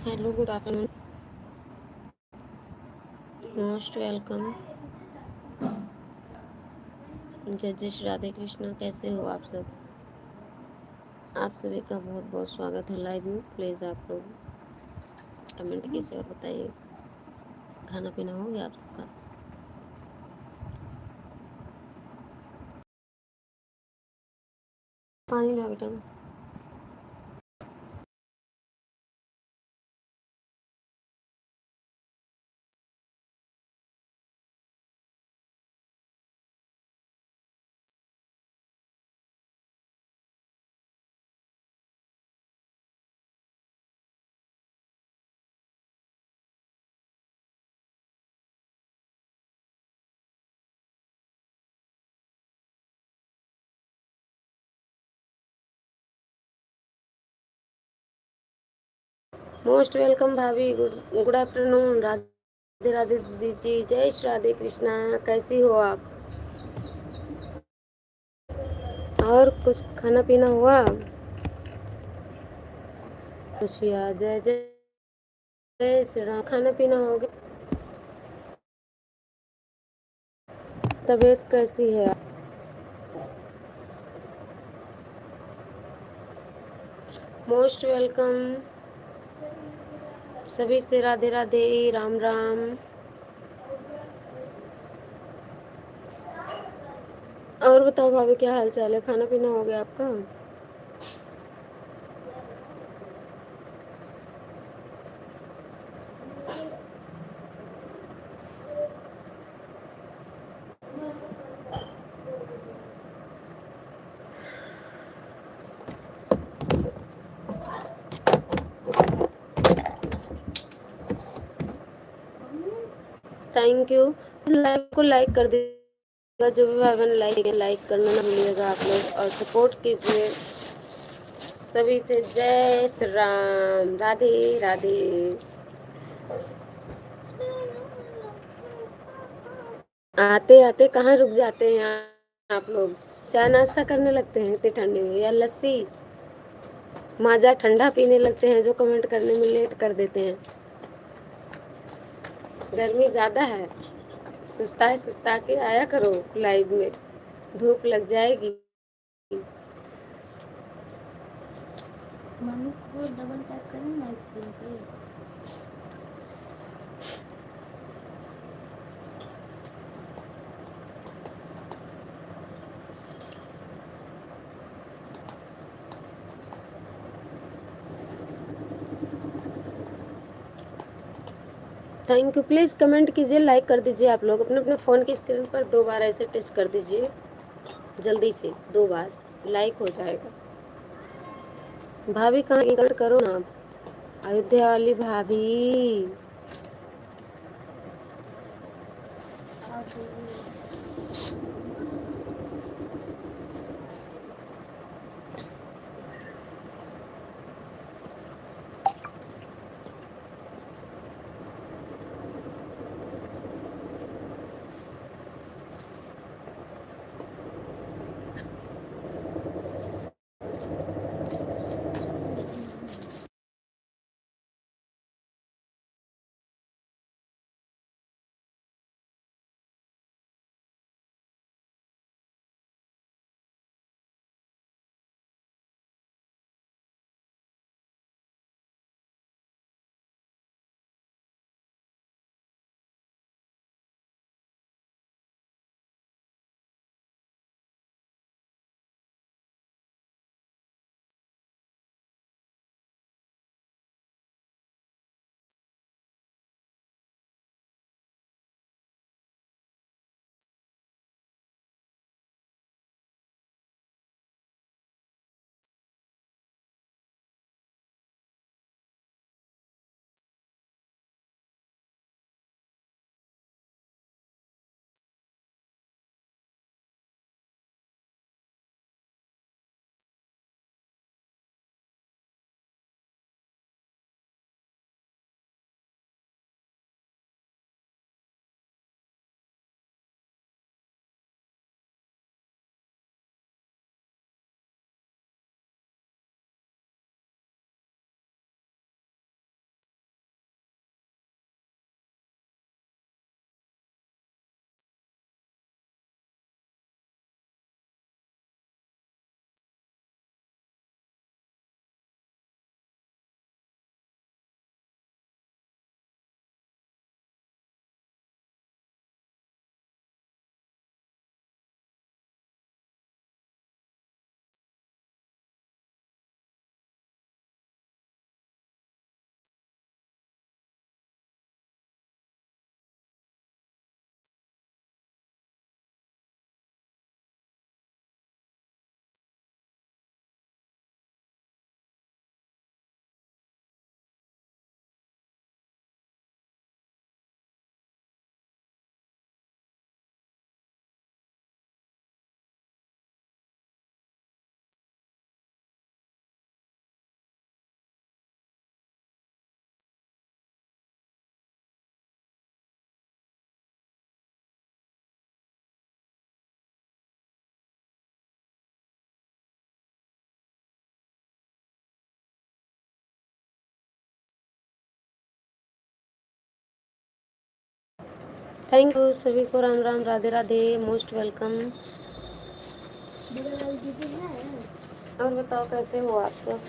Hello, good afternoon, most welcome. जय जय श्री राधे कृष्णा। कैसे हो आप सब? आप सभी का बहुत बहुत स्वागत है लाइव में। प्लीज़ आप लोग कमेंट कीजिए और बताइए खाना पीना हो गया आप सबका? पानी ला बेटा। मोस्ट वेलकम भाभी। Good good afternoon. Radhe Radhe दीदी जी। जय श्री राधे कृष्णा। कैसी हो आप? और कुछ खाना पीना हुआ? खुशिया। जय जय जय श्री राम। खाना पीना हो गया? तबीयत कैसी है? मोस्ट वेलकम सभी से। राधे राधे, राम राम। और बताओ भाभी, क्या हाल चाल है? खाना पीना हो गया आपका? Thank you. लाइव को लाइक कर दीजिएगा, जो भी भाई बहन लाइक करना ना भूलिएगा आप लोग, और सपोर्ट कीजिए सभी से। जय श्री राम। राधे राधे। आते आते कहाँ रुक जाते हैं आप लोग? चाय नाश्ता करने लगते हैं इतने ठंडे में, या लस्सी माजा ठंडा पीने लगते हैं, जो कमेंट करने में लेट कर देते हैं? गर्मी ज़्यादा है, सुस्ता के आया करो लाइव में, धूप लग जाएगी। मम्मी को डबल टैप करें ना स्क्रीन पे। Thank you. प्लीज़ कमेंट कीजिए, लाइक कर दीजिए आप लोग। अपने अपने फ़ोन की स्क्रीन पर 2 बार ऐसे टच कर दीजिए, जल्दी से 2 बार, लाइक हो जाएगा। भाभी कहाँ इंटर करो ना, अयोध्या वाली भाभी। थैंक यू सभी को, राम राम, राधे राधे, मोस्ट वेलकम। और बताओ कैसे हो आप सब?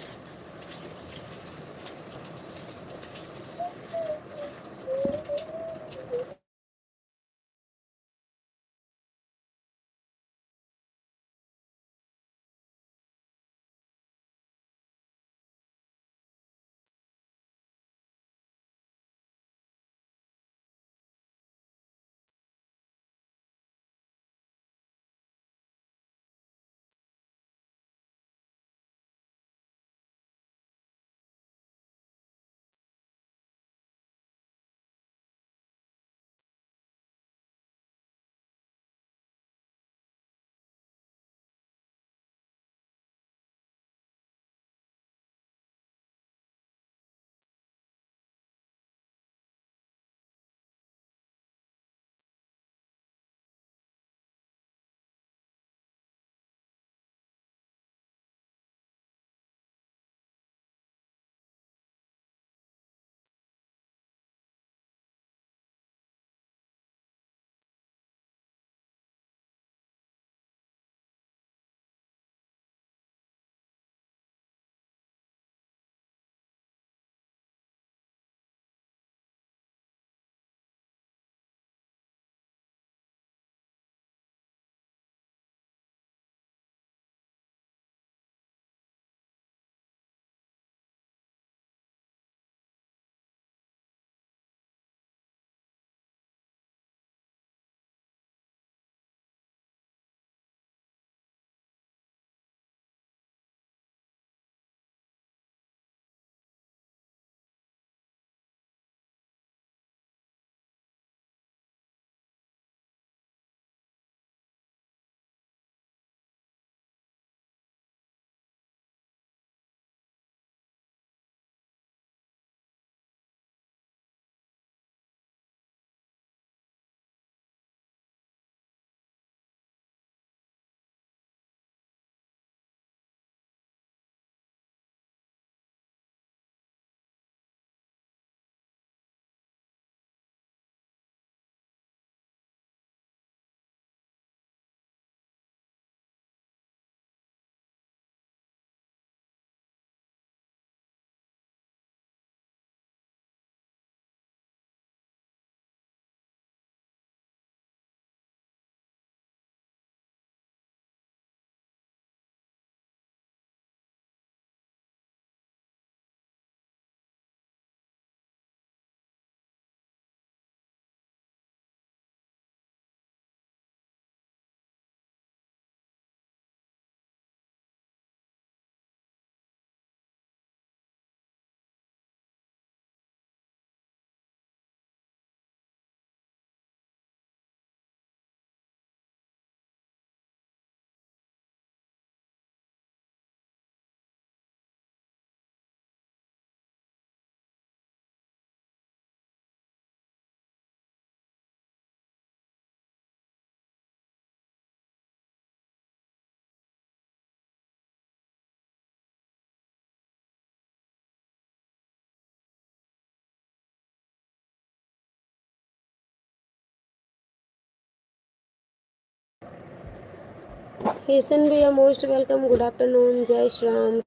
केशन भैया मोस्ट वेलकम, गुड आफ्टरनून, जय श्री राम,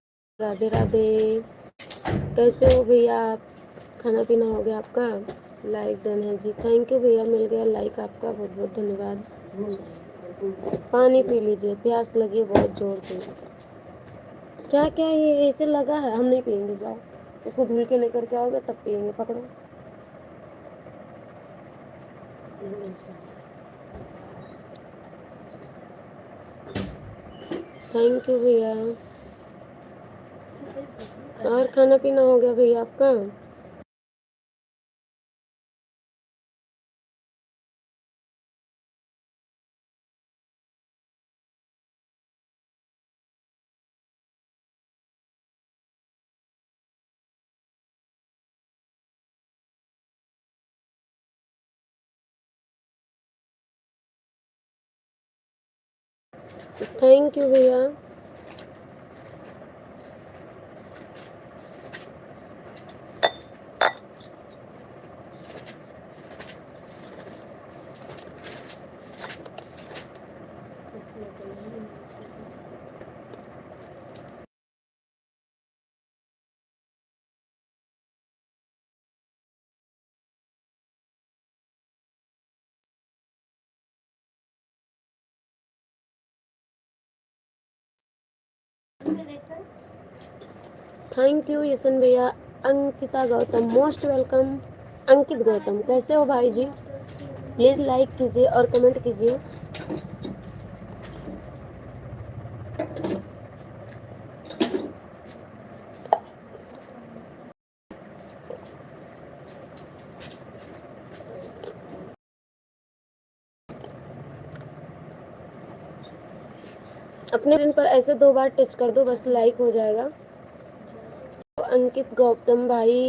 राधे राधे। कैसे हो भैया आप? खाना पीना हो गया आपका? लाइक डन है जी, थैंक यू भैया, मिल गया लाइक आपका, बहुत बहुत धन्यवाद। पानी पी लीजिए, प्यास लगी है बहुत जोर से। क्या क्या ये ऐसे लगा है? हम नहीं पियेंगे, जाओ इसको धुल के लेकर के आओगे तब पियेंगे, पकड़ो। थैंक यू भैया। और खाना पीना हो गया भैया आपका? थैंक यू भैया। थैंक यू यशन भैया। Ankita Gautam most welcome. अंकित गौतम कैसे हो भाई जी? प्लीज लाइक कीजिए और कमेंट कीजिए। अपने पिन पर ऐसे 2 बार टच कर दो, बस लाइक हो जाएगा। तो अंकित गौतम भाई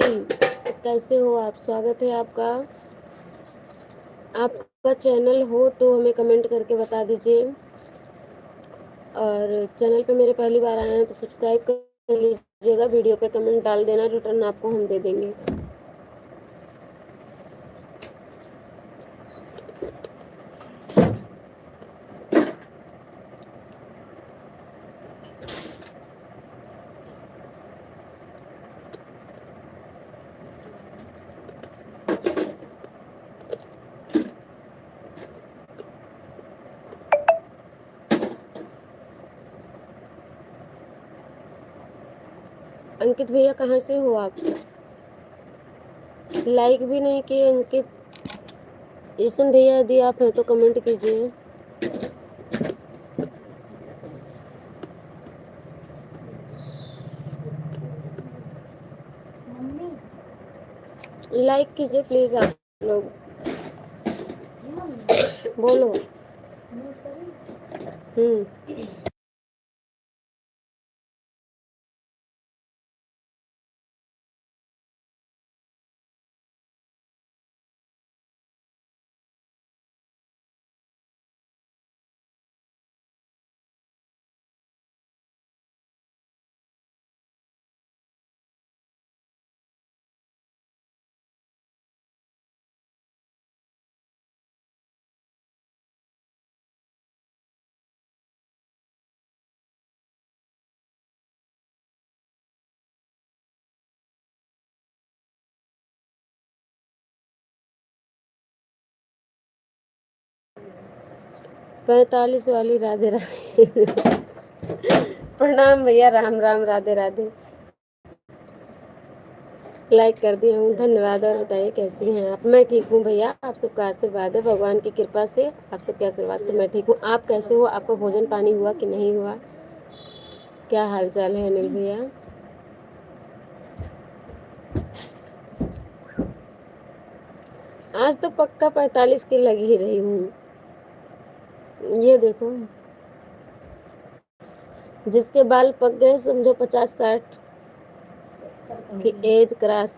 कैसे हो आप? स्वागत है आपका। आपका चैनल हो तो हमें कमेंट करके बता दीजिए, और चैनल पे मेरे पहली बार आए हैं तो सब्सक्राइब कर लीजिएगा। वीडियो पे कमेंट डाल देना, रिटर्न आपको हम दे देंगे। अंकित भैया कहाँ से हो आप? लाइक भी नहीं किए अंकित। यशन भैया यदि आप हैं तो कमेंट कीजिए। लाइक कीजिए प्लीज आप लोग। बोलो। पैतालीस वाली राधे राधे। प्रणाम भैया, राम राम, राधे राधे। लाइक कर दिया हूँ, धन्यवाद। और बताइए कैसी हैं आप? मैं ठीक हूँ भैया, आप सबका आशीर्वाद है, भगवान की कृपा से आप सबके आशीर्वाद से मैं ठीक हूँ। आप कैसे हो? आपका भोजन पानी हुआ कि नहीं हुआ? क्या हाल चाल है अनिल भैया? आज तो पक्का 45 की लग ही रही हूँ। ये देखो, जिसके बाल पक गए समझो 50-60 की एज क्रॉस।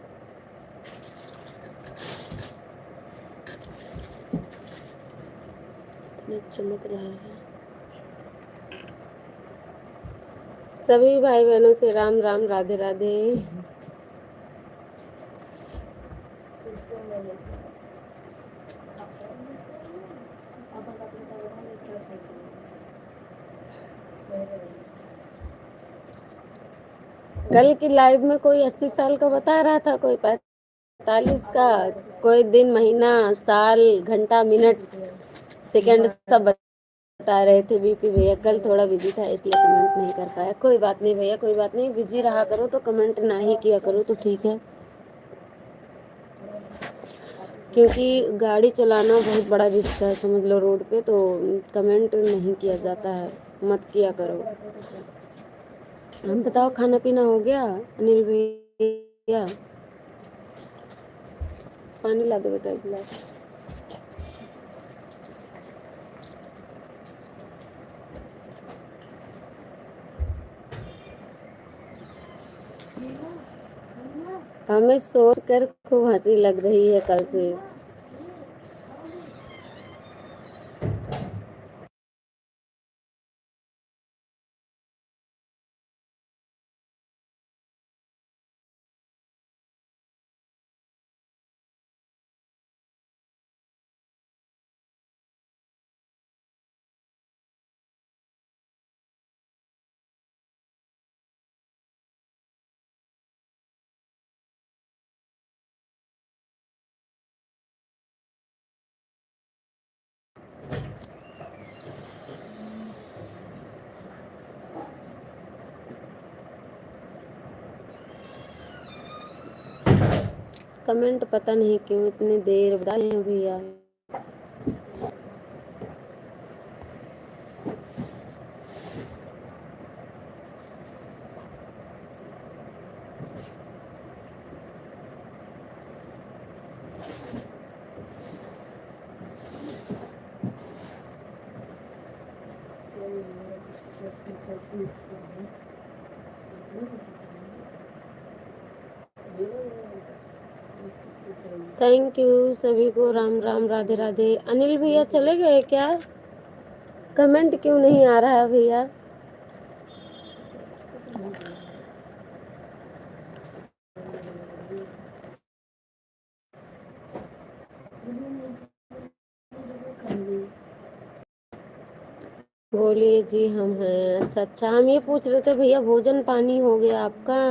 चमक रहा है। सभी भाई बहनों से राम राम, राधे राधे। कल की लाइव में कोई 80 साल का बता रहा था, कोई 45 का, कोई दिन महीना साल घंटा मिनट सेकंड सब बता रहे थे। बीपी भैया कल थोड़ा बिजी था इसलिए कमेंट नहीं कर पाया। कोई बात नहीं भैया, कोई बात नहीं, बिजी रहा करो तो कमेंट ना ही किया करो तो ठीक है, क्योंकि गाड़ी चलाना बहुत बड़ा रिस्क है समझ लो रोड पे, तो कमेंट नहीं किया जाता है, मत किया करो। हम बताओ, खाना पीना हो गया अनिल भैया? पानी ला दो बेटा एक गिलास। हमें सोच कर खूब हंसी लग रही है कल से। कमेंट पता नहीं क्यों इतनी देर बता रहे हैं भैया। थैंक यू सभी को, राम राम, राधे राधे। अनिल भैया चले गए क्या? कमेंट क्यों नहीं आ रहा है भैया? बोलिए जी, हम हैं। अच्छा अच्छा, हम ये पूछ रहे थे भैया, भोजन पानी हो गया आपका?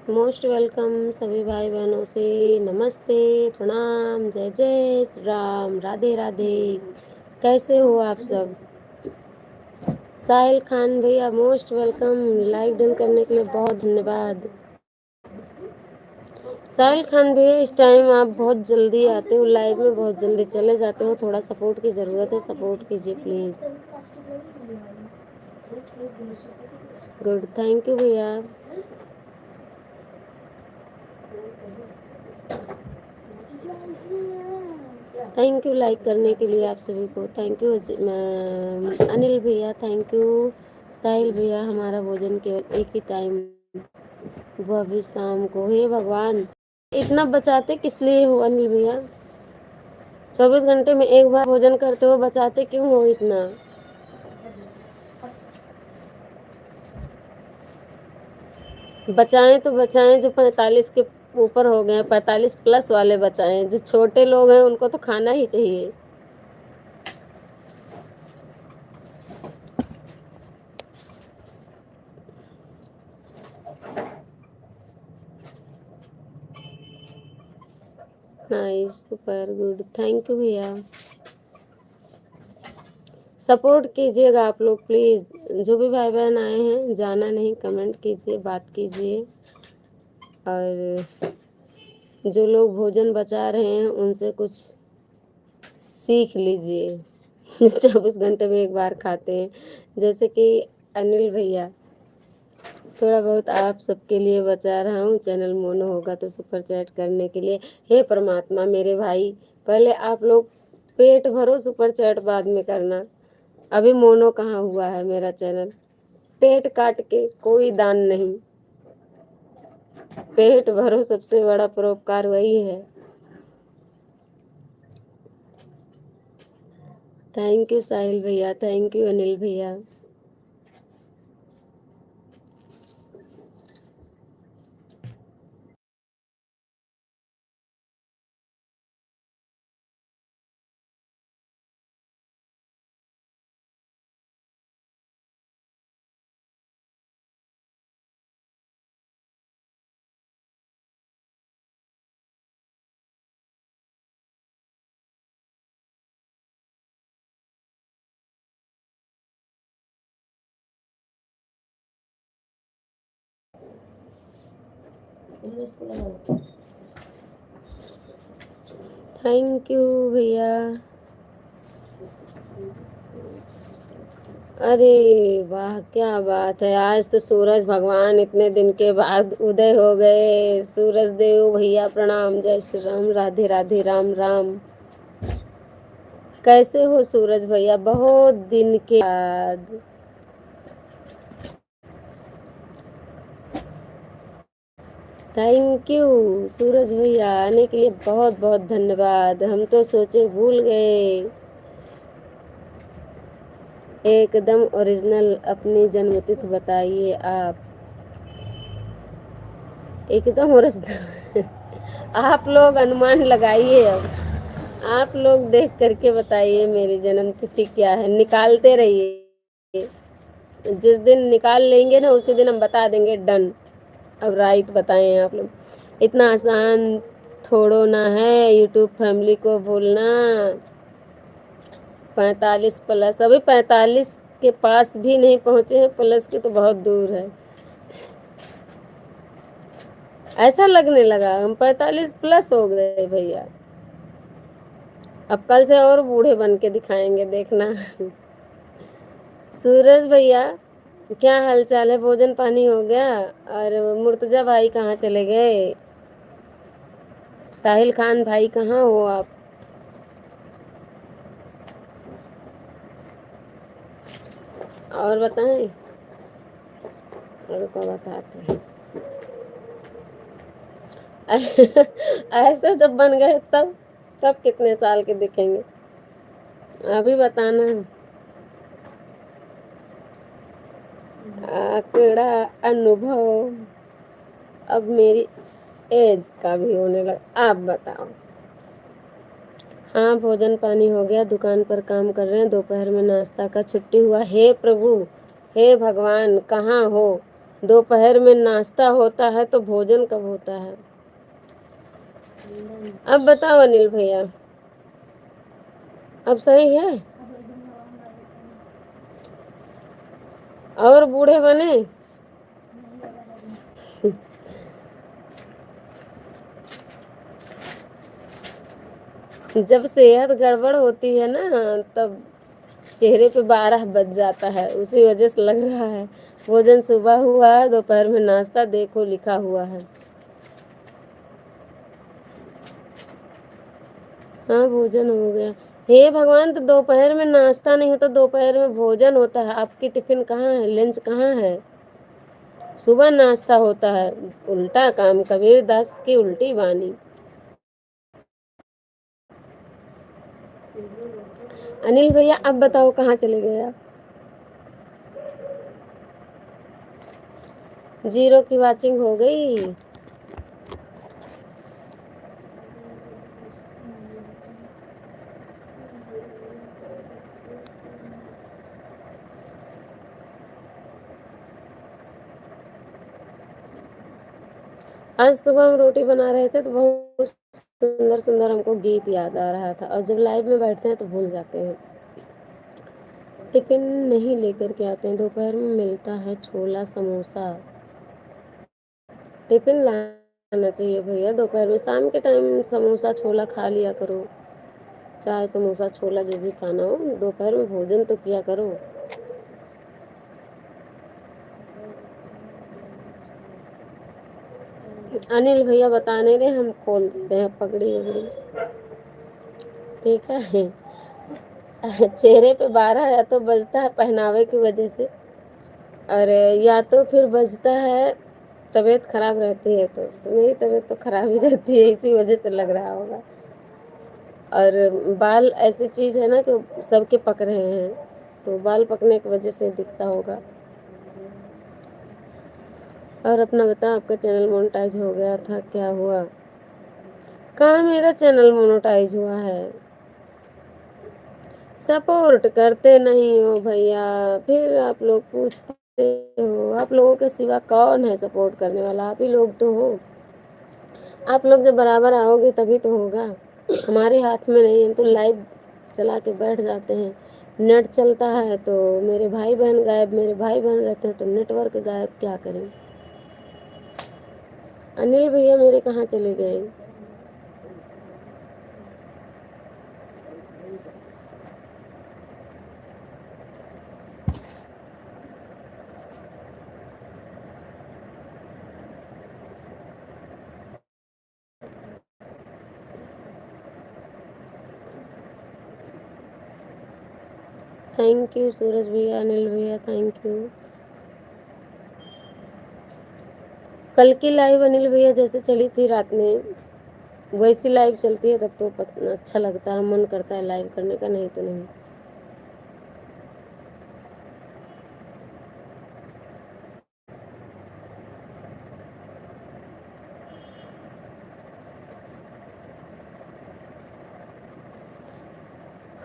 मोस्ट वेलकम सभी भाई बहनों से, नमस्ते, प्रणाम, जय जय श्री राम, राधे राधे। कैसे हो आप सब? साहिल खान भैया मोस्ट वेलकम, लाइक डन करने के लिए बहुत धन्यवाद। साहिल खान भैया, इस टाइम आप बहुत जल्दी आते हो लाइव में, बहुत जल्दी चले जाते हो, थोड़ा सपोर्ट की ज़रूरत है, सपोर्ट कीजिए प्लीज़। गुड, थैंक यू भैया। थैंक यू लाइक करने के लिए आप सभी को, थैंक यू अनिल भैया, थैंक यू। साहिल भैया, हमारा भोजन केवल एक ही टाइम, वह भी शाम को। हे भगवान, इतना बचाते किस लिए हो अनिल भैया? 24 घंटे में एक बार भोजन करते हो, बचाते क्यों हो इतना? बचाएं तो बचाएं जो 45 के ऊपर हो गए, 45 प्लस वाले बचाएं, जो छोटे लोग हैं उनको तो खाना ही चाहिए। Nice, super good, thank you भैया। सपोर्ट कीजिएगा आप लोग प्लीज़, जो भी भाई बहन आए हैं, जाना नहीं, कमेंट कीजिए, बात कीजिए। और जो लोग भोजन बचा रहे हैं उनसे कुछ सीख लीजिए। 24 घंटे में एक बार खाते हैं, जैसे कि अनिल भैया। थोड़ा बहुत आप सबके लिए बचा रहा हूँ, चैनल मोनो होगा तो सुपर चैट करने के लिए। हे परमात्मा मेरे भाई, पहले आप लोग पेट भरो, सुपर चैट बाद में करना। अभी मोनो कहाँ हुआ है मेरा चैनल? पेट काट के कोई दान नहीं, पेट भरो, सबसे बड़ा परोपकार वही है। थैंक यू साहिल भैया, थैंक यू अनिल भैया। थैंक यू भैया। अरे वाह, क्या बात है, आज तो सूरज भगवान इतने दिन के बाद उदय हो गए। सूरज देव भैया प्रणाम, जय श्री राम, राधे राधे, राम राम। कैसे हो सूरज भैया, बहुत दिन के बाद? थैंक यू सूरज भैया, आने के लिए बहुत बहुत धन्यवाद, हम तो सोचे भूल गए। एकदम ओरिजिनल अपनी जन्मतिथि बताइए आप, एकदम ओरिजिनल। आप लोग अनुमान लगाइए, अब आप लोग देख करके बताइए मेरी जन्म तिथि क्या है, निकालते रहिए। जिस दिन निकाल लेंगे ना उसी दिन हम बता देंगे, डन। अब राइट बताएं आप लोग, इतना आसान थोड़ो ना है यूट्यूब फैमिली को भूलना। 45+, अभी 45 के पास भी नहीं पहुंचे हैं, प्लस की तो बहुत दूर है। ऐसा लगने लगा हम 45+ हो गए भैया। अब कल से और बूढ़े बन के दिखाएंगे, देखना। सूरज भैया, क्या हालचाल है? भोजन पानी हो गया? और मुर्तजा भाई कहाँ चले गए? साहिल खान भाई कहाँ हो आप? और बताएं, और को बताते हैं। ऐसे जब बन गए तब तब कितने साल के दिखेंगे, अभी बताना। आंकड़ा अनुभव अब मेरी एज का भी होने लगा। आप बताओ। हाँ, भोजन पानी हो गया, दुकान पर काम कर रहे हैं, दोपहर में नाश्ता का छुट्टी हुआ। हे प्रभु, हे भगवान, कहाँ हो? दोपहर में नाश्ता होता है तो भोजन कब होता है? अब बताओ अनिल भैया, अब सही है? और बूढ़े बने? जब सेहत गड़बड़ होती है ना, तब चेहरे पे 12 बज जाता है, उसी वजह से लग रहा है। भोजन सुबह हुआ है, दोपहर में नाश्ता देखो लिखा हुआ है। हाँ, भोजन हो गया। हे भगवान, तो दोपहर में नाश्ता नहीं होता, दोपहर में भोजन होता है। आपकी टिफिन कहाँ है? लंच कहाँ है? सुबह नाश्ता होता है। उल्टा काम, कबीर दास की उल्टी वाणी। अनिल भैया, अब बताओ कहाँ चले गए आप? जीरो की वाचिंग हो गई। आज सुबह हम रोटी बना रहे थे तो बहुत सुंदर सुंदर हमको गीत याद आ रहा था, और जब लाइव में बैठते हैं तो भूल जाते हैं। टिफिन नहीं लेकर के आते हैं, दोपहर में मिलता है छोला समोसा। टिफिन लाना चाहिए भैया दोपहर में, शाम के टाइम समोसा छोला खा लिया करो। चाय समोसा छोला जो भी खाना हो, दोपहर में भोजन तो किया करो। अनिल भैया बताने दे, हम खोल देते हैं पगड़ी वगड़ी। ठीक है। चेहरे पे 12 या तो बजता है पहनावे की वजह से, और या तो फिर बजता है तबीयत खराब रहती है। तो मेरी तबीयत तो खराब ही रहती है, इसी वजह से लग रहा होगा। और बाल ऐसी चीज है ना कि सबके पक रहे हैं, तो बाल पकने की वजह से दिखता होगा। और अपना बता, आपका चैनल मोनेटाइज हो गया था, क्या हुआ? कहाँ मेरा चैनल मोनेटाइज हुआ है? सपोर्ट करते नहीं हो भैया, फिर आप लोग पूछते हो। आप लोगों के सिवा कौन है सपोर्ट करने वाला? आप ही लोग तो हो। आप लोग जब बराबर आओगे तभी तो होगा। हमारे हाथ में नहीं, हम तो लाइव चला के बैठ जाते हैं। नेट चलता है तो मेरे भाई बहन गायब, मेरे भाई बहन रहते हैं तो नेटवर्क गायब, क्या करें? अनिल भैया मेरे कहाँ चले गए? थैंक यू सूरज भैया, अनिल भैया, थैंक यू। कल की लाइव अनिल भैया जैसे चली थी रात में, वैसी लाइव चलती है तब तो अच्छा लगता है, मन करता है लाइव करने का, नहीं तो नहीं।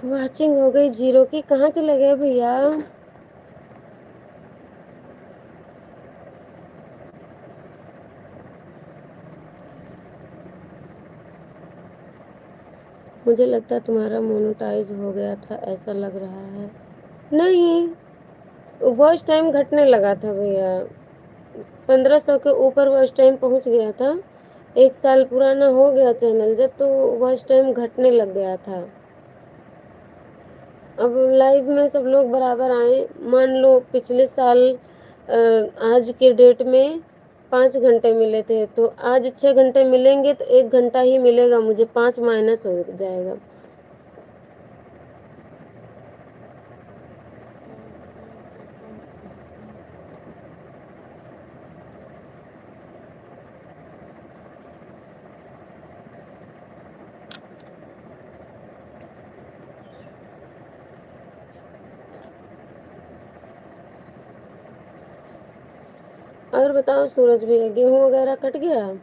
वाचिंग हो गई जीरो की, कहाँ चले गए भैया? मुझे लगता है तुम्हारा मोनेटाइज हो गया था, ऐसा लग रहा है। नहीं, वॉच टाइम घटने लगा था भैया। 1500 के ऊपर वॉच टाइम पहुंच गया था। 1 साल पुराना हो गया चैनल जब, तो वॉच टाइम घटने लग गया था। अब लाइव में सब लोग बराबर आए। मान लो पिछले साल आज के डेट में 5 घंटे मिले थे, तो आज 6 घंटे मिलेंगे, तो 1 घंटा ही मिलेगा मुझे, 5 माइनस हो जाएगा। और बताओ सूरज भैया, गेहूं वगैरह कट गया?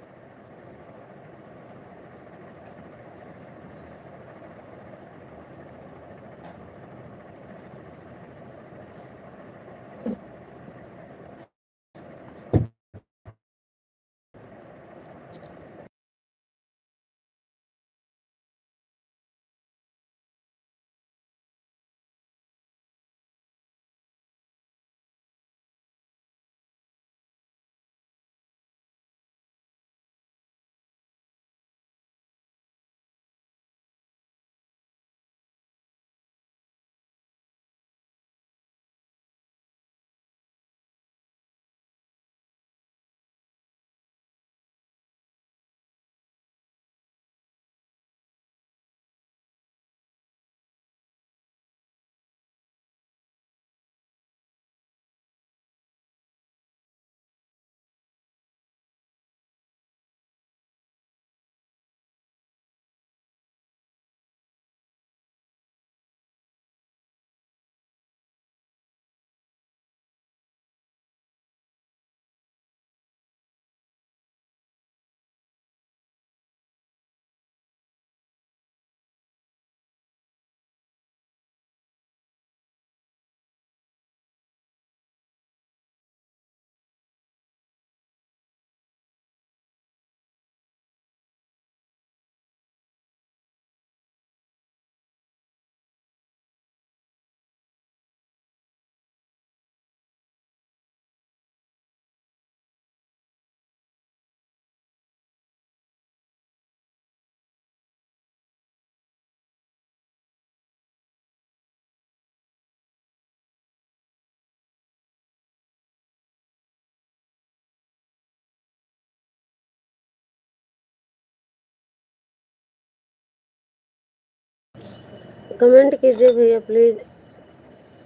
कमेंट कीजिए भैया प्लीज।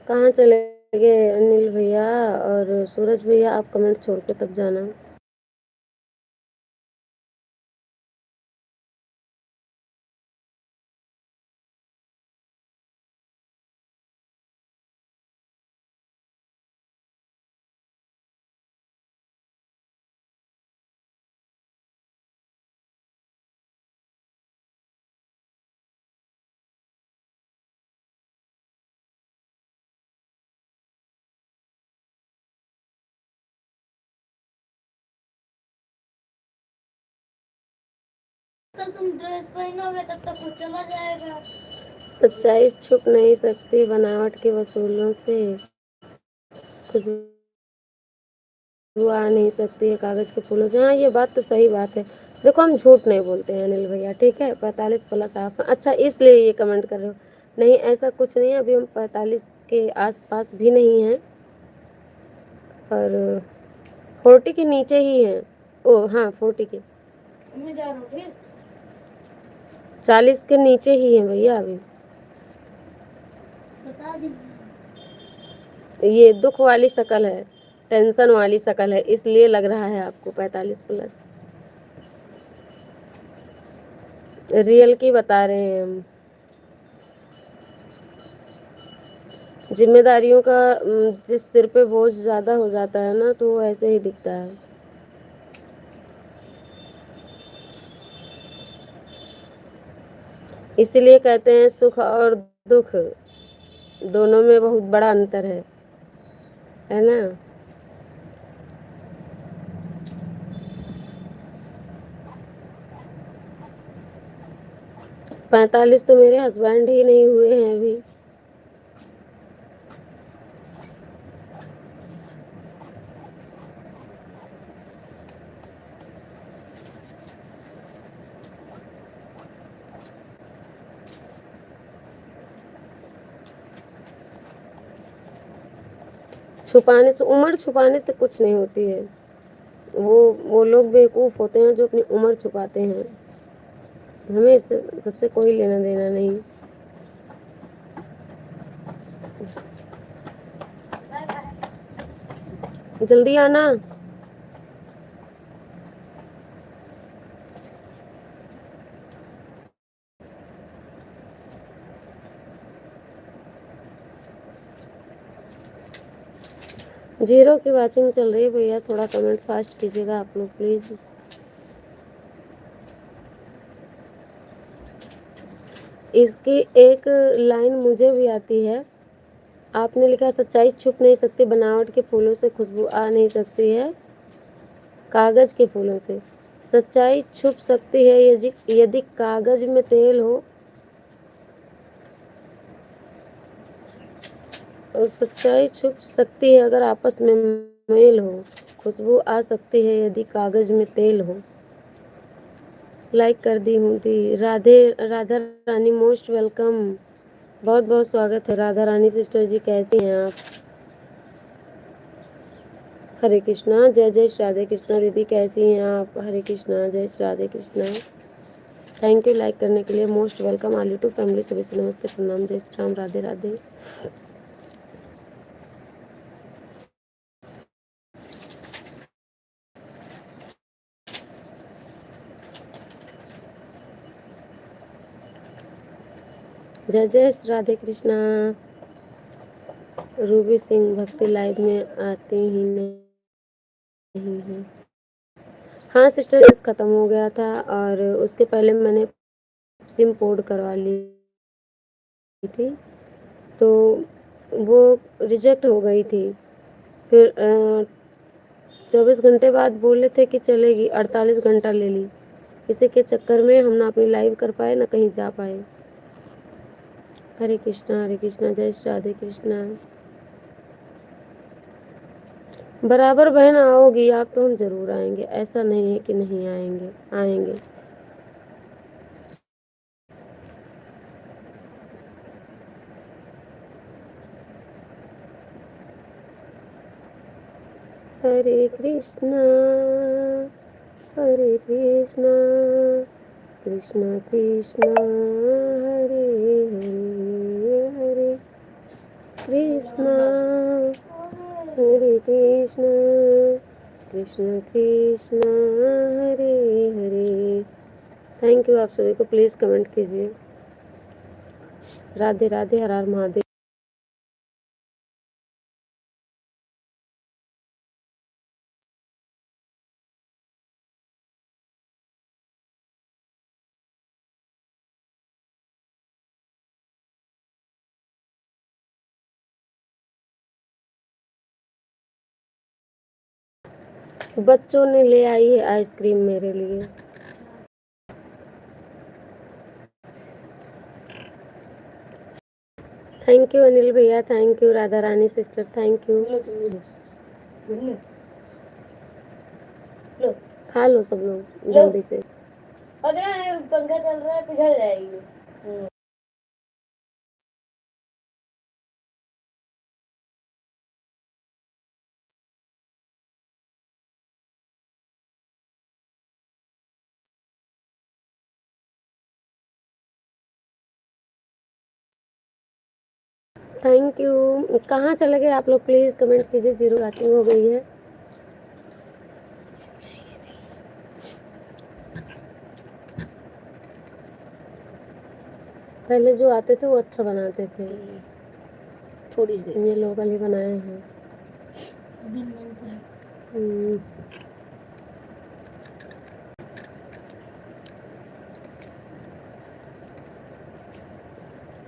कहाँ चले गए अनिल भैया और सूरज भैया? आप कमेंट छोड़ के तब जाना। तब तुम ड्रेस पहनोगे तब तक वो चला जाएगा। सच्चाई छुप नहीं सकती बनावट के वसूलों से, खुशबू आ नहीं सकती है कागज के फूलों से। हाँ, ये बात तो सही बात है। देखो, हम झूठ नहीं बोलते हैं अनिल भैया, ठीक है? 45 प्लस आप अच्छा इसलिए ये कमेंट कर रहे हो। नहीं, ऐसा कुछ नहीं है, अभी हम 45 के आसपास भी नहीं हैं, और 40 के नीचे ही हैं। ओ हाँ, 40 के, मैं जा रहा हूँ, ठीक? 40 के नीचे ही हैं भैया अभी। बता दीजिए, ये दुख वाली शक्ल है, टेंशन वाली शक्ल है, इसलिए लग रहा है आपको 45 प्लस। रियल की बता रहे हैं हम। जिम्मेदारियों का जिस सिर पे बोझ ज्यादा हो जाता है ना, तो वो ऐसे ही दिखता है। इसीलिए कहते हैं सुख और दुख दोनों में बहुत बड़ा अंतर है ना? 45 तो मेरे हस्बैंड ही नहीं हुए हैं अभी। छुपाने से, उम्र छुपाने से कुछ नहीं होती है। वो लोग बेवकूफ़ होते हैं जो अपनी उम्र छुपाते हैं। हमें इससे सबसे कोई लेना देना नहीं। जल्दी आना। जीरो की वाचिंग चल रही है भैया, थोड़ा कमेंट फास्ट कीजिएगा आप लोग प्लीज़। इसकी एक लाइन मुझे भी आती है। आपने लिखा सच्चाई छुप नहीं सकती, बनावट के फूलों से खुशबू आ नहीं सकती है, कागज़ के फूलों से। सच्चाई छुप सकती है यदि यदि कागज़ में तेल हो, और सच्चाई छुप सकती है अगर आपस में मेल हो। खुशबू आ सकती है यदि कागज़ में तेल हो। लाइक कर दी हूँ दी। Radhe Radha Rani most welcome. बहुत बहुत स्वागत है राधा रानी सिस्टर जी, कैसी हैं आप? हरे कृष्णा, जय जय श्री राधे कृष्णा। दीदी कैसी हैं आप? हरे कृष्णा, जय Shri Radhe Krishna. Thank you like करने के लिए, मोस्ट वेलकम। आलू टू फैमिली सभी से नमस्ते प्रणाम, जय श्री राम, राधे राधे। जय जय श्री राधे कृष्णा। रूबी सिंह भक्ति लाइव में आती ही नहीं है। हाँ सिस्टर, इस ख़त्म हो गया था और उसके पहले मैंने सिम पोर्ट करवा ली थी, तो वो रिजेक्ट हो गई थी। फिर 24 घंटे बाद बोले थे कि चलेगी, 48 घंटा ले ली। इसी के चक्कर में हम ना अपनी लाइव कर पाए ना कहीं जा पाए। हरे कृष्णा, जय श्री राधे कृष्णा। बराबर बहन आओगी आप तो हम ज़रूर आएंगे, ऐसा नहीं है कि नहीं आएंगे, आएंगे। हरे कृष्णा कृष्णा कृष्णा हरे हरे, हरे कृष्णा कृष्णा कृष्णा हरे हरे। थैंक यू आप सभी को, प्लीज़ कमेंट कीजिए। राधे राधे, हर हर महादेव। बच्चों ने ले आई है आइसक्रीम मेरे लिए। थैंक यू अनिल भैया, thank you Radha Rani sister, thank you. लो खा लो सब लोग जल्दी से। अगर पंखा चल रहा है पिघल जाएगी। Thank you. कहाँ चले गए आप लोग, प्लीज़ कमेंट कीजिए। जीरो बैटिंग हो गई है। पहले जो आते थे वो अच्छा बनाते थे, थोड़ी देर ये लोकल ही बनाए हैं।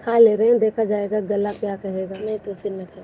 खा ले रहे हैं, देखा जाएगा गला क्या कहेगा। नहीं तो फिर न खाओ।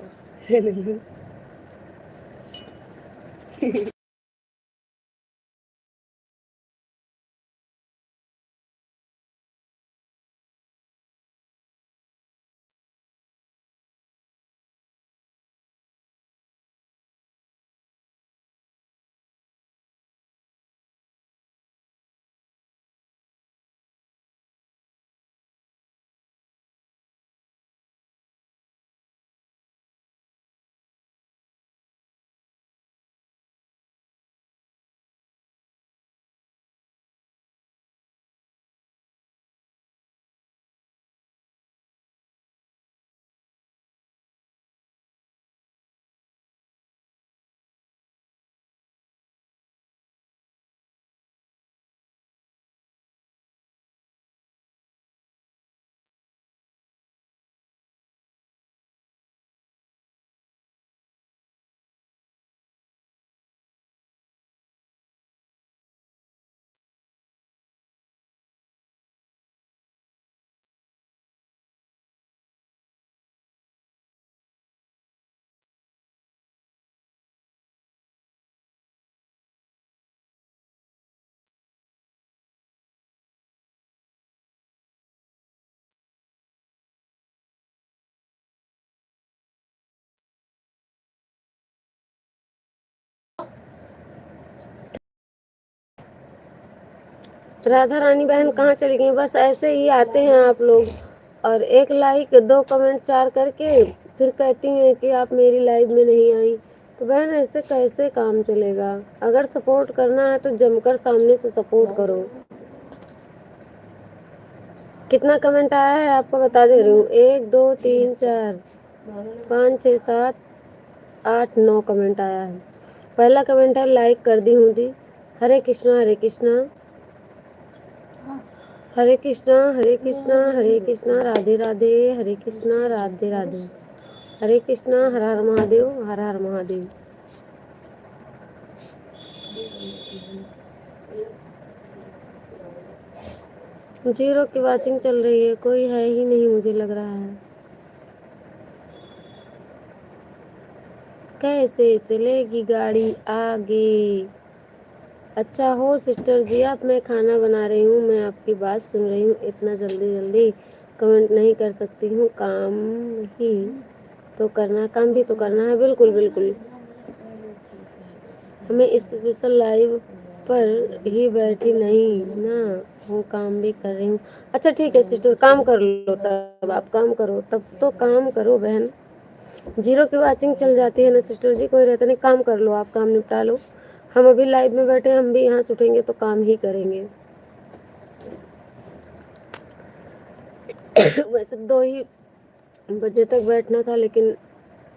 राधा रानी बहन कहाँ चली गई? बस ऐसे ही आते हैं आप लोग और एक लाइक दो कमेंट चार करके फिर कहती हैं कि आप मेरी लाइव में नहीं आई। तो बहन ऐसे कैसे काम चलेगा? अगर सपोर्ट करना है तो जमकर सामने से सपोर्ट करो। कितना कमेंट आया है आपको बता दे रही हूँ, 1 2 3 4 5 6 7 8 9 कमेंट आया है। पहला कमेंट है लाइक कर दी हूँ दी। हरे कृष्णा हरे कृष्णा हरे कृष्णा हरे कृष्णा हरे कृष्णा राधे राधे हरे कृष्णा राधे राधे हरे कृष्णा हर हर महादेव हर हर महादेव। जीरो की वाचिंग चल रही है, कोई है ही नहीं मुझे लग रहा है। कैसे चलेगी गाड़ी आगे? अच्छा हो सिस्टर जी आप, मैं खाना बना रही हूँ, मैं आपकी बात सुन रही हूँ। इतना जल्दी जल्दी कमेंट नहीं कर सकती हूँ, काम ही तो करना, काम भी तो करना है। बिल्कुल बिल्कुल, हमें इस स्पेशल लाइव पर ही बैठी नहीं ना हूँ, काम भी कर रही हूँ। अच्छा ठीक है सिस्टर, काम कर लो, तब आप काम करो, तब तो काम करो बहन। जीरो की वाचिंग चल जाती है ना सिस्टर जी, कोई रहता नहीं, काम कर लो, आप काम निपटा लो। हम अभी लाइव में बैठे, हम भी यहाँ से उठेंगे तो काम ही करेंगे। वैसे 2 ही बजे तक बैठना था लेकिन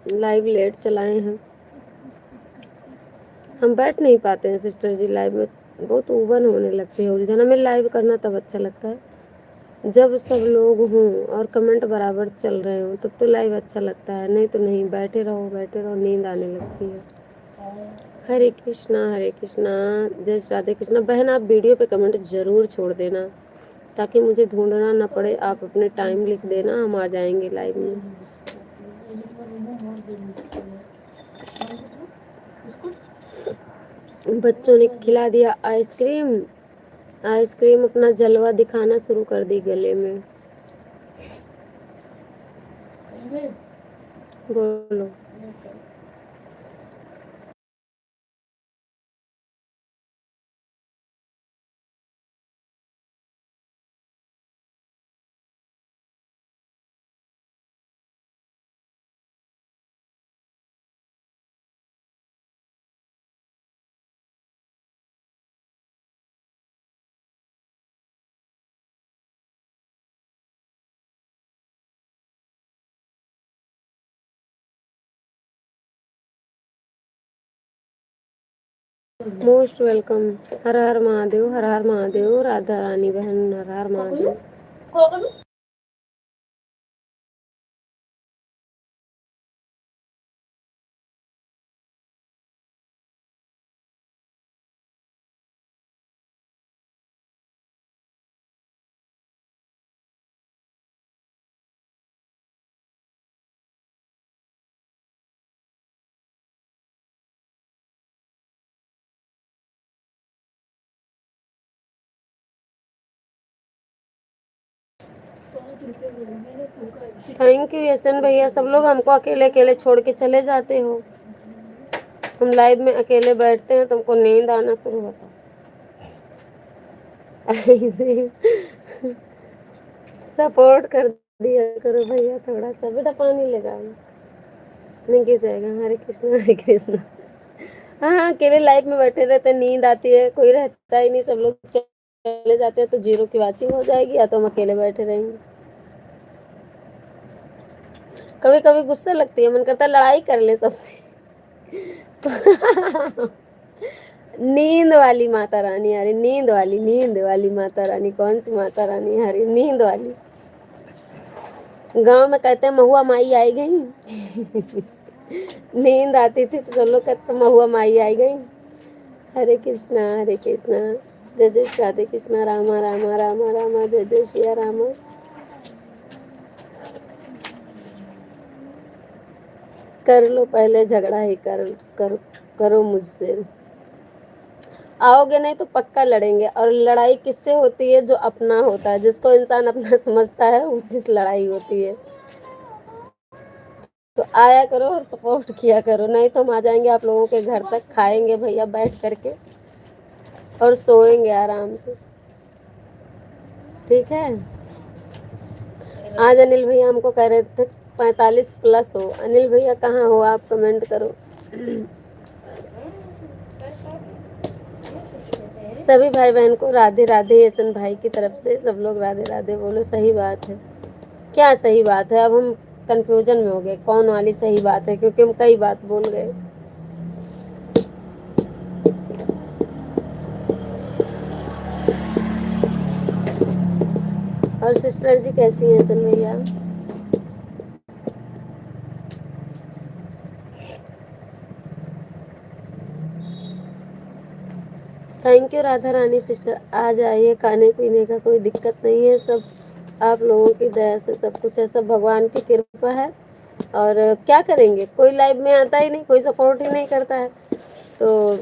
लाइव लेट चलाए हैं, हम बैठ नहीं पाते हैं सिस्टर जी लाइव में, बहुत उबन होने लगती है उलझन। हमें लाइव करना तब अच्छा लगता है जब सब लोग हों और कमेंट बराबर चल रहे हों, तब तो लाइव अच्छा लगता है, नहीं तो नहीं, बैठे रहो नींद आने लगती है। हरे कृष्णा जय श्री राधे कृष्णा। बहन आप वीडियो पे कमेंट जरूर छोड़ देना ताकि मुझे ढूंढना ना पड़े, आप अपने टाइम लिख देना, हम आ जाएंगे लाइव में। बच्चों ने खिला दिया आइसक्रीम, आइसक्रीम अपना जलवा दिखाना शुरू कर दी गले में। बोलो। Most welcome. हर हर महादेव हर हर महादेव। राधा रानी बहन हर हर महादेव। थैंक यू यशन भैया। सब लोग हमको अकेले अकेले छोड़ के चले जाते हो, हम लाइव में अकेले बैठते हैं तुमको नींद आना शुरू होता है। ऐसे सपोर्ट कर दिया करो भैया, थोड़ा सा। बेटा पानी ले जाओ, नहीं गिर जाएगा। हरे कृष्णा हरे कृष्णा। हाँ हाँ, अकेले लाइफ में बैठे रहते, नींद आती है, कोई रहता ही नहीं, सब लोग चले जाते हैं तो जीरो की वाचिंग हो जाएगी, या तो हम अकेले बैठे रहेंगे। कभी कभी गुस्सा लगती है, मन करता है लड़ाई कर ले सबसे। नींद वाली माता रानी, अरे नींद वाली माता रानी, कौन सी माता रानी? हरी नींद वाली। गांव में कहते हैं महुआ माई आई गई। नींद आती थी तो सब लोग कहते महुआ माई आई गई। हरे कृष्णा जय जय श्री राधे कृष्णा, रामा रामा रामा रामा जय जय श्री रामा। कर लो पहले झगड़ा ही करो मुझसे। आओगे नहीं तो पक्का लड़ेंगे, और लड़ाई किससे होती है? जो अपना होता है, जिसको इंसान अपना समझता है, उसी से लड़ाई होती है। तो आया करो और सपोर्ट किया करो, नहीं तो हम आ जाएंगे आप लोगों के घर तक, खाएंगे भैया बैठ करके और सोएंगे आराम से। ठीक है। आज अनिल भैया हमको कह रहे थे 45+ हो। अनिल भैया कहाँ हो आप, कमेंट करो। सभी भाई बहन को राधे राधे। यशन भाई की तरफ से सब लोग राधे राधे बोलो। सही बात है। क्या सही बात है? अब हम कंफ्यूजन में हो गए कौन वाली सही बात है, क्योंकि हम कई बात बोल गए। और सिस्टर जी कैसी हैं यशन भैया? Thank you Radha Rani sister. आ जाइए, खाने पीने का कोई दिक्कत नहीं है, सब आप लोगों की दया से सब कुछ है, सब भगवान की कृपा है। और क्या करेंगे, कोई लाइव में आता ही नहीं, कोई सपोर्ट ही नहीं करता है, तो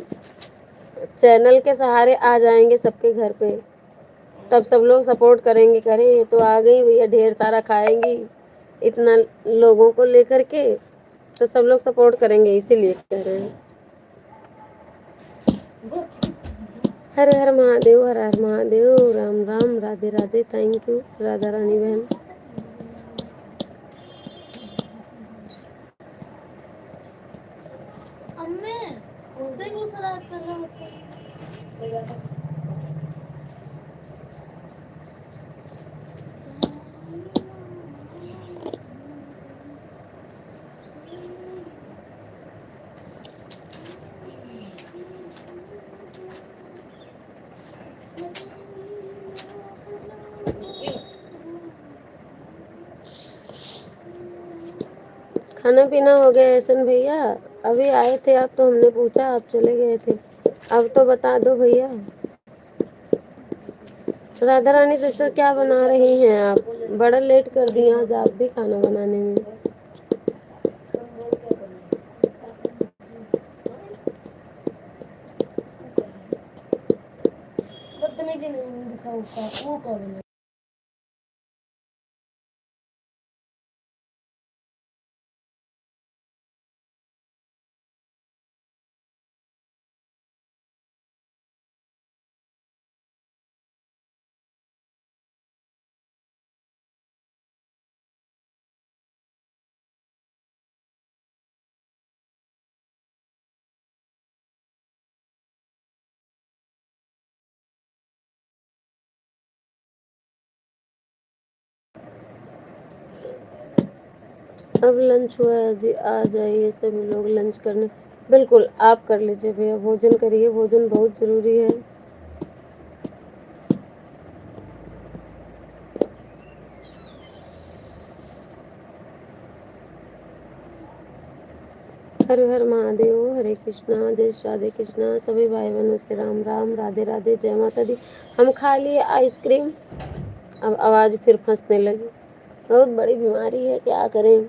चैनल के सहारे आ जाएंगे सबके घर पे, तब सब लोग सपोर्ट करेंगे। करे ये तो आ गई भैया, ढेर सारा खाएंगी इतना लोगों को लेकर के, तो सब लोग सपोर्ट करेंगे, इसीलिए कह रहे हैं। हर हर महादेव, हर हर महादेव, राम राम, राधे राधे। थैंक यू राधा रानी बहन। खाना पीना हो गया एहसन भैया? अभी आए थे आप तो हमने पूछा, आप चले गए थे। अब तो बता दो भैया। राधा रानी सिस्टर क्या बना रही हैं आप? बड़ा लेट कर दिए आज आप भी खाना बनाने में। अब लंच हुआ है जी, आ जाइए सभी लोग लंच करने। बिल्कुल आप कर लीजिए भैया, भोजन करिए, भोजन बहुत जरूरी है। हर हर महादेव, हरे कृष्णा, जय श्री राधे कृष्णा। सभी भाई बहनों से राम राम, राधे राधे, जय माता दी। हम खा लिए आइसक्रीम, अब आवाज़ फिर फंसने लगी। बहुत बड़ी बीमारी है, क्या करें।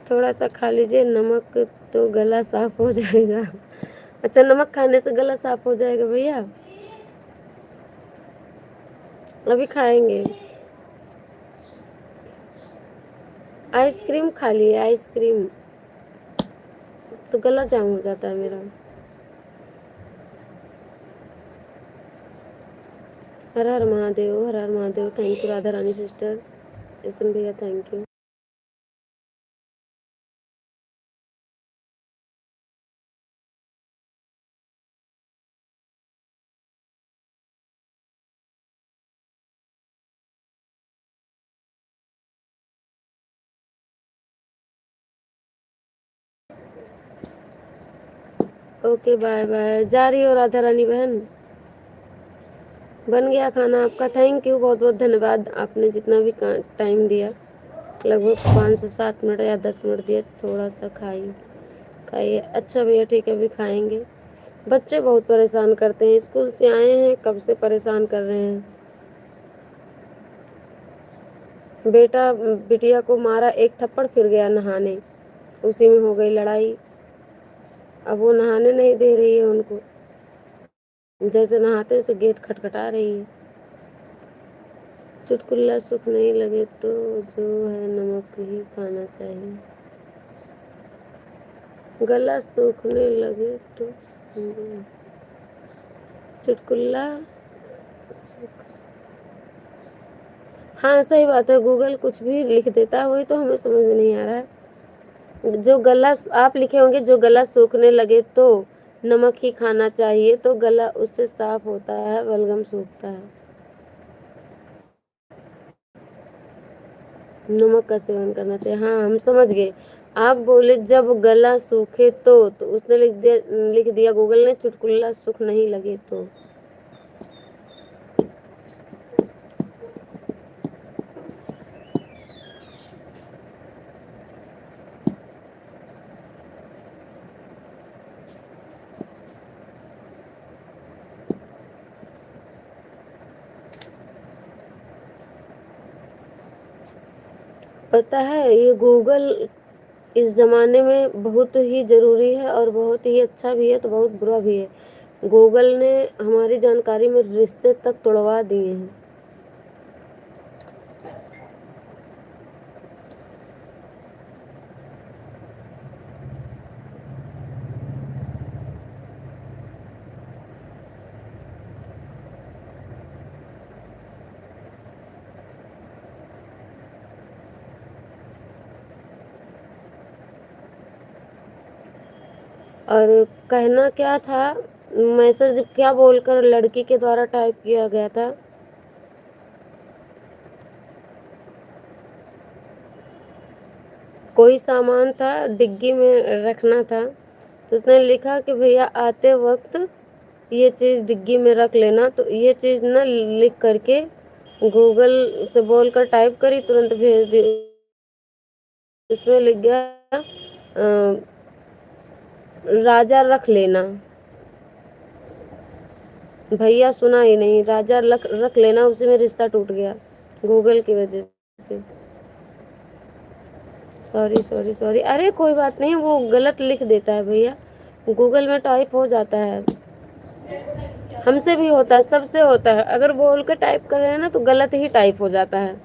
थोड़ा सा खा लीजिए, नमक तो गला साफ हो जाएगा। अच्छा, नमक खाने से गला साफ हो जाएगा भैया? अभी खाएंगे। आइसक्रीम खा लिए, आइसक्रीम तो गला जाम हो जाता है मेरा। Har Har Mahadev, Har Har Mahadev. Thank you Radha Rani sister, Yashan भैया thank you. Okay bye bye. जा रही हो राधा रानी बहन? बन गया खाना आपका? थैंक यू, बहुत बहुत धन्यवाद, आपने जितना भी टाइम दिया, लगभग 5 से 7 मिनट या 10 मिनट दिए, थोड़ा सा खाइए खाइए। अच्छा भैया ठीक है, अभी खाएंगे। बच्चे बहुत परेशान करते हैं, स्कूल से आए हैं कब से परेशान कर रहे हैं। बेटा बिटिया को मारा एक थप्पड़, फिर गया नहाने, उसी में हो गई लड़ाई। अब वो नहाने नहीं दे रही है उनको, जैसे नहाते उसे गेट खटखटा रही है। चुटकुल्ला सुख नहीं लगे तो जो है नमक ही खाना चाहिए। गला सूखने लगे तो चुटकुल्ला। हाँ सही बात है, गूगल कुछ भी लिख देता है, वही तो हमें समझ में नहीं आ रहा है। जो गला आप लिखे होंगे, जो गला सूखने लगे तो नमक ही खाना चाहिए, तो गला उससे साफ होता है, बलगम सूखता है। नमक का सेवन करना चाहिए, हाँ हम समझ गए। आप बोले जब गला सूखे तो उसने लिख दिया गूगल ने चुटकुल्ला सुख नहीं लगे तो। पता है ये गूगल इस ज़माने में बहुत ही ज़रूरी है, और बहुत ही अच्छा भी है तो बहुत बुरा भी है। गूगल ने हमारी जानकारी में रिश्ते तक तुड़वा दिए हैं। और कहना क्या था, मैसेज क्या बोलकर लड़की के द्वारा टाइप किया गया था? कोई सामान था, डिग्गी में रखना था, तो उसने लिखा कि भैया आते वक्त ये चीज़ डिग्गी में रख लेना। तो ये चीज़ ना लिख करके गूगल से बोलकर टाइप करी, तुरंत भेज दी। उसमें लिख गया राजा रख लेना। भैया सुना ही नहीं, राजा रख लेना, उसी में रिश्ता टूट गया गूगल की वजह से। सॉरी सॉरी सॉरी, अरे कोई बात नहीं, वो गलत लिख देता है भैया, गूगल में टाइप हो जाता है। हमसे भी होता है, सबसे होता है, अगर बोल के टाइप कर रहे हैं ना तो गलत ही टाइप हो जाता है।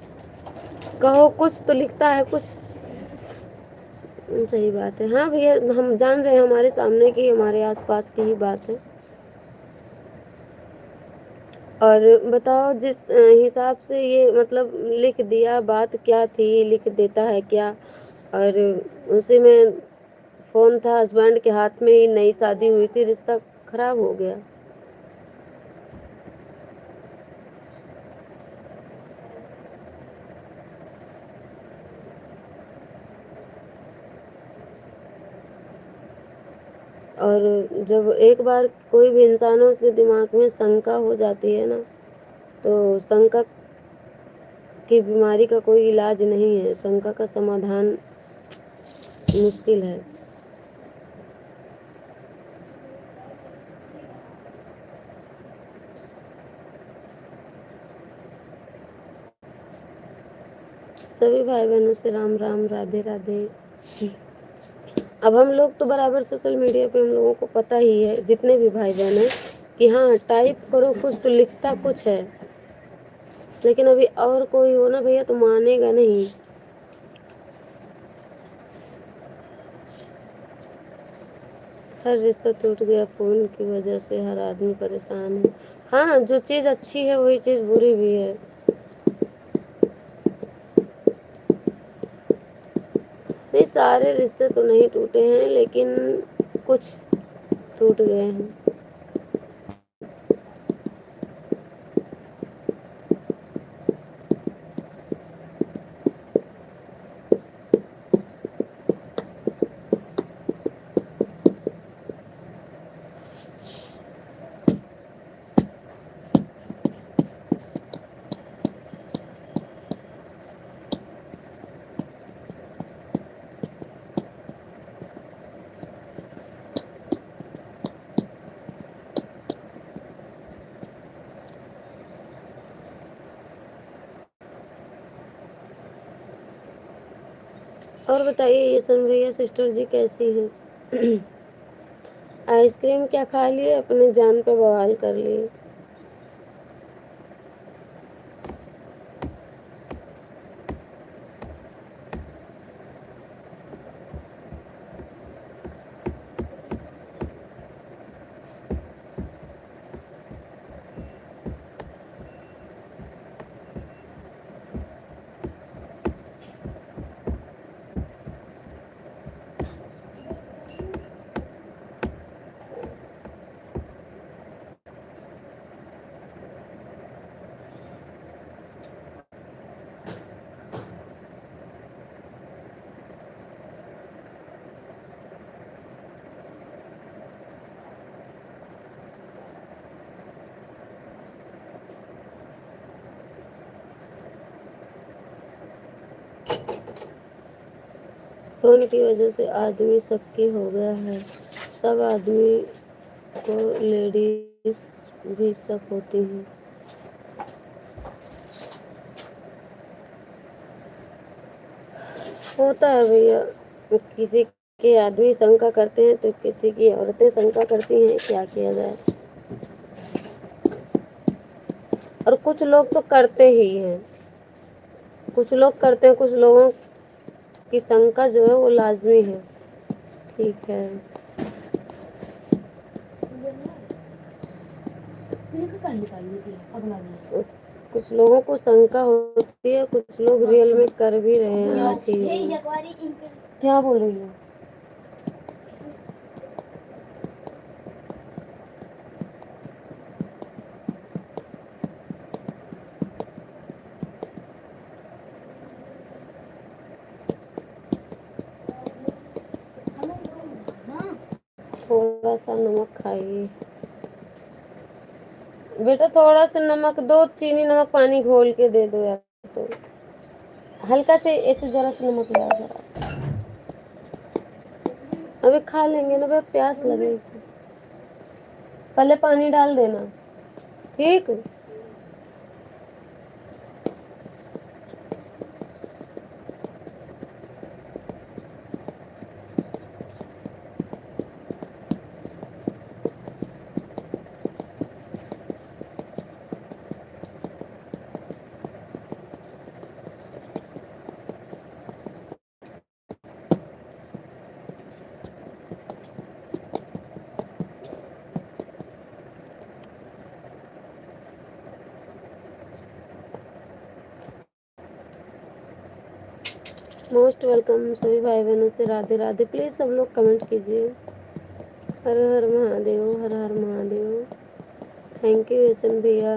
कहो कुछ तो लिखता है कुछ। सही बात है, हाँ भैया हम जान रहे हैं, हमारे सामने की हमारे आसपास की ही बात है। और बताओ जिस हिसाब से ये मतलब लिख दिया, बात क्या थी, लिख देता है क्या। और उसी में फोन था, हस्बैंड के हाथ में ही, नई शादी हुई थी, रिश्ता खराब हो गया। और जब एक बार कोई भी इंसान हो, उसके दिमाग में शंका हो जाती है ना, तो शंका की बीमारी का कोई इलाज नहीं है, शंका का समाधान मुश्किल है। सभी भाई बहनों से राम राम, राधे राधे। अब हम लोग तो बराबर सोशल मीडिया पे हम लोगों को पता ही है, जितने भी भाई बहन हैं, कि हाँ टाइप करो कुछ तो लिखता कुछ है। लेकिन अभी और कोई हो ना भैया तो मानेगा नहीं। हर रिश्ता टूट गया फोन की वजह से, हर आदमी परेशान है। हाँ जो चीज़ अच्छी है वही चीज़ बुरी भी है। नहीं सारे रिश्ते तो नहीं टूटे हैं, लेकिन कुछ टूट गए हैं। और बताइए ये सन भैया सिस्टर जी कैसी हैं? आइसक्रीम क्या खा लिए, अपने जान पे बवाल कर लिए। फोन की वजह से आदमी शक्की हो गया है। सब आदमी को लेडीज भी शक होती हैं। होता है भैया, किसी के आदमी शंका करते हैं तो किसी की औरतें शंका करती हैं, क्या किया जाए। और कुछ लोग तो करते ही हैं, कुछ लोग करते हैं, कुछ लोगों की शंका जो है वो लाजमी है। ठीक है, कुछ लोगों को शंका होती है, कुछ लोग रियल में कर भी रहे हैं आज के युग में। क्या बोल रही है? थोड़ा सा नमक खाइए बेटा, थोड़ा सा नमक दो, चीनी नमक पानी घोल के दे दो यार। तो हल्का से ऐसे जरा सा नमक लाओ, जरा सा। अभी खा लेंगे ना भाई, प्यास लगेगी। पहले पानी डाल देना, ठीक। मोस्ट वेलकम सभी भाई बहनों से राधे राधे। प्लीज सब लोग कमेंट कीजिए। हर हर महादेव, हर हर महादेव। थैंक यू यशन भैया।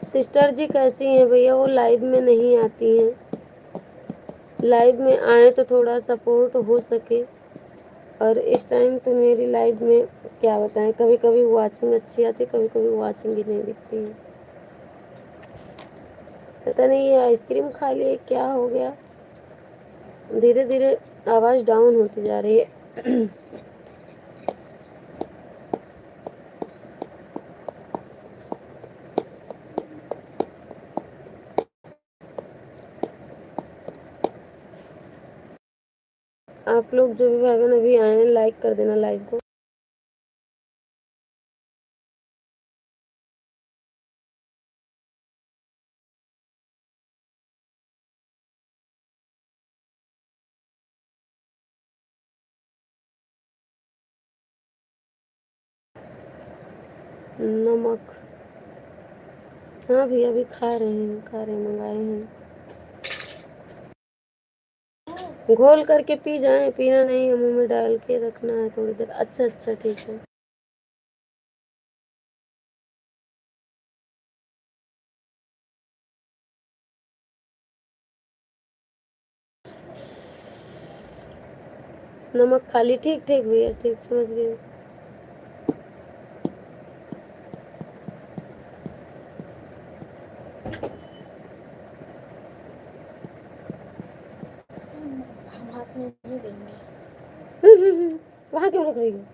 सिस्टर जी कैसी हैं भैया? वो लाइव में नहीं आती हैं, लाइव में आए तो थोड़ा सपोर्ट हो सके। और इस टाइम तो मेरी लाइव में क्या बताएं, कभी कभी वाचिंग अच्छी आती, कभी कभी वाचिंग ही नहीं दिखती है। पता नहीं ये आइसक्रीम खा लिए क्या हो गया, धीरे धीरे आवाज़ डाउन होती जा रही है। आप लोग जो भी भाई बहन अभी आए हैं, लाइक कर देना लाइव को। नमक, हाँ भैया अभी खा रहे हैं, मंगाए हैं। घोल करके पी जाएं, पीना नहीं है, मुंह में डाल के रखना है थोड़ी देर। अच्छा अच्छा ठीक है। नमक खाली, ठीक ठीक भैया, ठीक समझ गए। वहाँ क्यों रख रही है?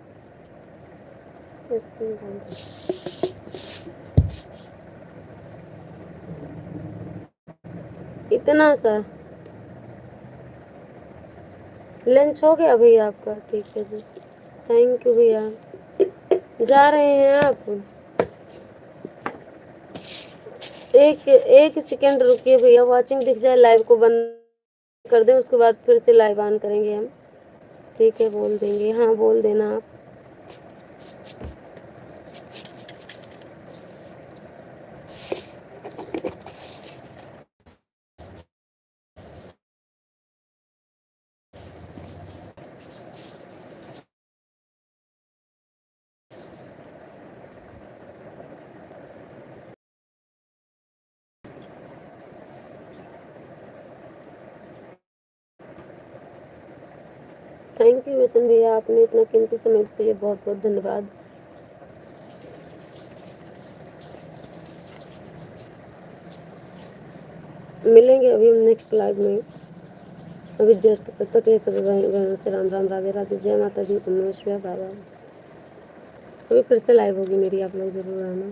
इतना सा लंच हो गया भैया आपका? ठीक है जी, थैंक यू भैया। जा रहे हैं आप? एक एक सेकेंड रुकिए भैया, वॉचिंग दिख जाए लाइव को बंद कर दें, उसके बाद फिर से लाइव ऑन करेंगे हम। ठीक है, बोल देंगे, हाँ बोल देना आप। थैंक यू वैसन भैया, आपने इतना कीमती समय इसके लिए बहुत बहुत धन्यवाद। मिलेंगे अभी हम नेक्स्ट लाइव में, अभी जस्ट तब तक ये सभी भाई बहनों से राम राम, राधे राधे, जय माता दी, नमस्कार, बाय बाय। अभी फिर से लाइव होगी मेरी, आप लोग जरूर आना।